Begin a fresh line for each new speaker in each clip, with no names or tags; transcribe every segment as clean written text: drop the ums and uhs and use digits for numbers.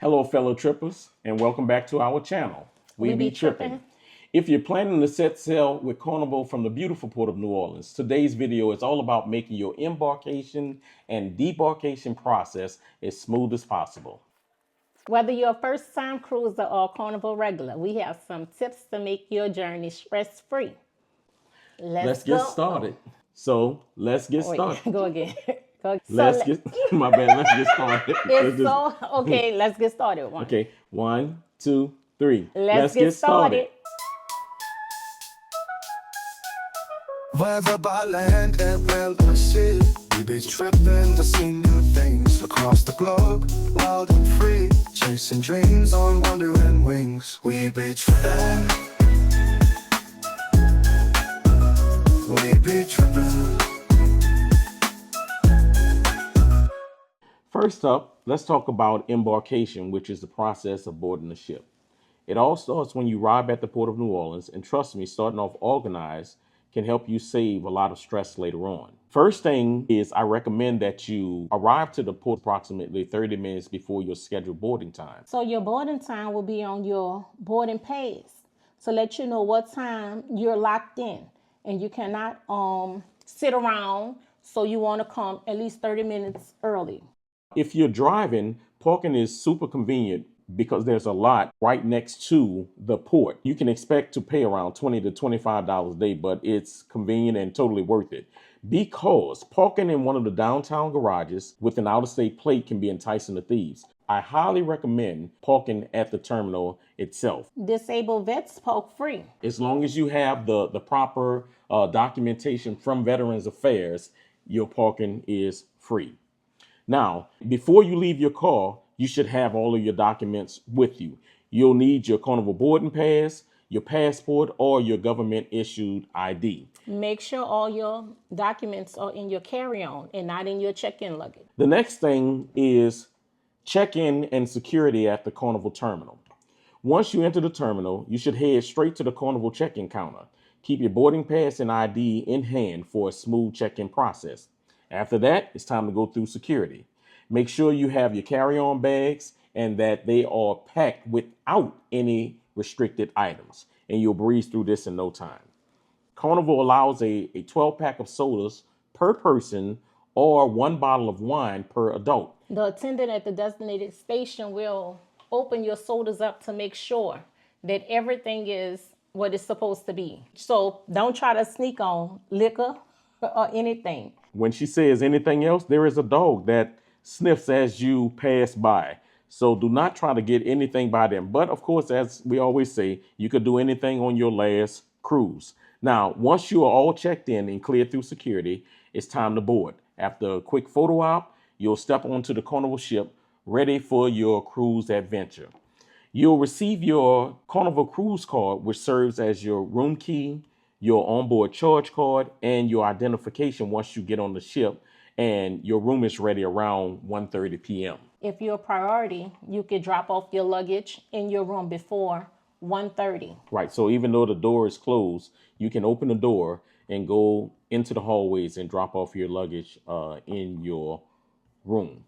Hello, fellow trippers, and welcome back to our channel. We be tripping. If you're planning to set sail with Carnival from the beautiful port of New Orleans, today's video is all about making your embarkation and debarkation process as smooth as possible.
Whether you're a first-time cruiser or a Carnival regular, we have some tips to make your journey stress-free.
Let's get started. So let's get started.
Go again.
Let's get started.
Let's get started.
Okay, 1, 2, 3.
Let's get started.
Whether by land and well or sea, we be tripping to see new things across the globe, wild and free, chasing dreams on wandering wings. We be tripping. We be tripping.
First up, let's talk about embarkation, which is the process of boarding a ship. It all starts when you arrive at the port of New Orleans, and trust me, starting off organized can help you save a lot of stress later on. First thing is I recommend that you arrive to the port approximately 30 minutes before your scheduled boarding time.
So your boarding time will be on your boarding pass to let you know what time you're locked in, and you cannot sit around, so you want to come at least 30 minutes early.
If you're driving, parking is super convenient because there's a lot right next to the port. You can expect to pay around $20 to $25 a day, but it's convenient and totally worth it. Because parking in one of the downtown garages with an out-of-state plate can be enticing to thieves. I highly recommend parking at the terminal itself.
Disabled vets park free.
As long as you have the proper documentation from Veterans Affairs, your parking is free. Now, before you leave your car, you should have all of your documents with you. You'll need your Carnival boarding pass, your passport, or your government-issued ID.
Make sure all your documents are in your carry-on and not in your check-in luggage.
The next thing is check-in and security at the Carnival terminal. Once you enter the terminal, you should head straight to the Carnival check-in counter. Keep your boarding pass and ID in hand for a smooth check-in process. After that, it's time to go through security. Make sure you have your carry-on bags and that they are packed without any restricted items, and you'll breeze through this in no time. Carnival allows a 12-pack of sodas per person or 1 bottle of wine per adult.
The attendant at the designated station will open your sodas up to make sure that everything is what it's supposed to be. So don't try to sneak on liquor or anything.
When she says anything else, there is a dog that sniffs as you pass by. So do not try to get anything by them. But of course, as we always say, you could do anything on your last cruise. Now, once you are all checked in and cleared through security, it's time to board. After a quick photo op, you'll step onto the Carnival ship, ready for your cruise adventure. You'll receive your Carnival Cruise card, which serves as your room key, your onboard charge card, and your identification once you get on the ship and your room is ready around 1:30 p.m.
If you're a priority, you could drop off your luggage in your room before 1:30.
Right, so even though the door is closed, you can open the door and go into the hallways and drop off your luggage in your room.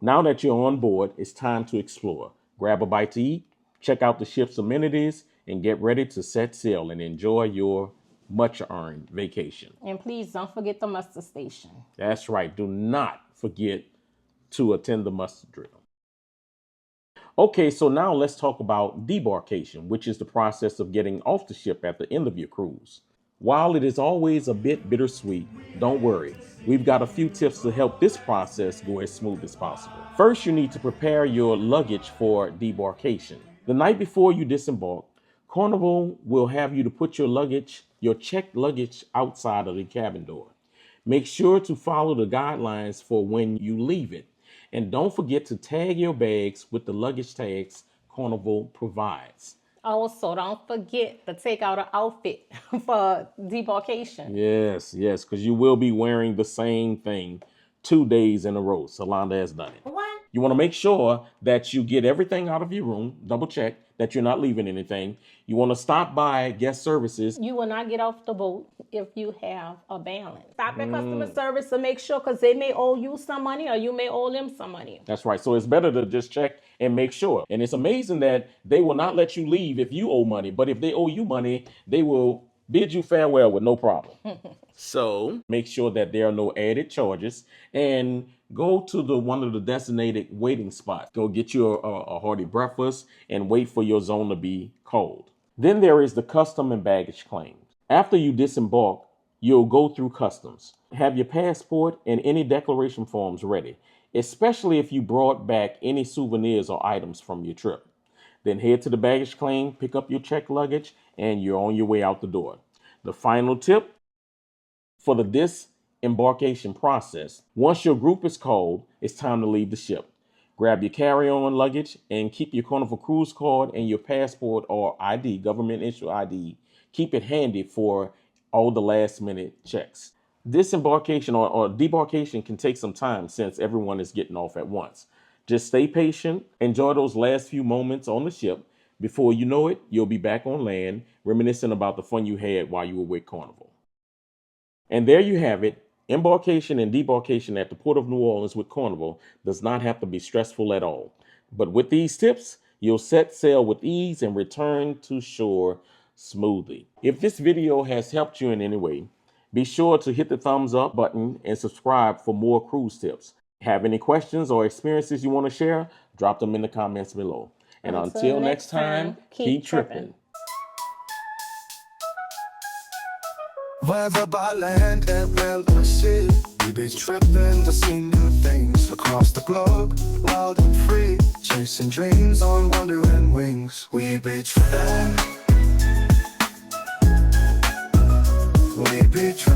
Now that you're on board, it's time to explore. Grab a bite to eat, check out the ship's amenities, and get ready to set sail and enjoy your much-earned vacation.
And please don't forget the muster station.
That's right. Do not forget to attend the muster drill. Okay, so now let's talk about debarkation, which is the process of getting off the ship at the end of your cruise. While it is always a bit bittersweet, don't worry. We've got a few tips to help this process go as smooth as possible. First, you need to prepare your luggage for debarkation. The night before you disembark, Carnival will have you to put your checked luggage outside of the cabin door. Make sure to follow the guidelines for when you leave it. And don't forget to tag your bags with the luggage tags Carnival provides.
Also, don't forget to take out an outfit for debarkation.
Yes, because you will be wearing the same thing 2 days in a row. Solanda has done it.
What?
You want to make sure that you get everything out of your room, double check that you're not leaving anything. You want to stop by guest services.
You will not get off the boat if you have a balance. Stop at customer service to make sure, because they may owe you some money or you may owe them some money.
That's right. So it's better to just check and make sure. And it's amazing that they will not let you leave if you owe money. But if they owe you money, they will bid you farewell with no problem. So make sure that there are no added charges and go to one of the designated waiting spots. Go get you a hearty breakfast and wait for your zone to be cold. Then there is the custom and baggage claim. After you disembark, you'll go through customs. Have your passport and any declaration forms ready, especially if you brought back any souvenirs or items from your trip. Then head to the baggage claim, pick up your checked luggage, and you're on your way out the door. The final tip for the disembarkation process: once your group is called, it's time to leave the ship. Grab your carry-on luggage and keep your Carnival Cruise card and your passport or ID, government issue ID. Keep it handy for all the last-minute checks. Disembarkation or debarkation can take some time since everyone is getting off at once. Just stay patient, enjoy those last few moments on the ship. Before you know it, you'll be back on land, reminiscing about the fun you had while you were with Carnival. And there you have it. Embarkation and debarkation at the Port of New Orleans with Carnival does not have to be stressful at all. But with these tips, you'll set sail with ease and return to shore smoothly. If this video has helped you in any way, be sure to hit the thumbs up button and subscribe for more cruise tips. Have any questions or experiences you want to share? Drop them in the comments below. And until next time, keep tripping.
Whether by land, air, rail, or sea, we be tripping to see new things across the globe, wild and free, chasing dreams on wandering wings. We be tripping. We be tripping.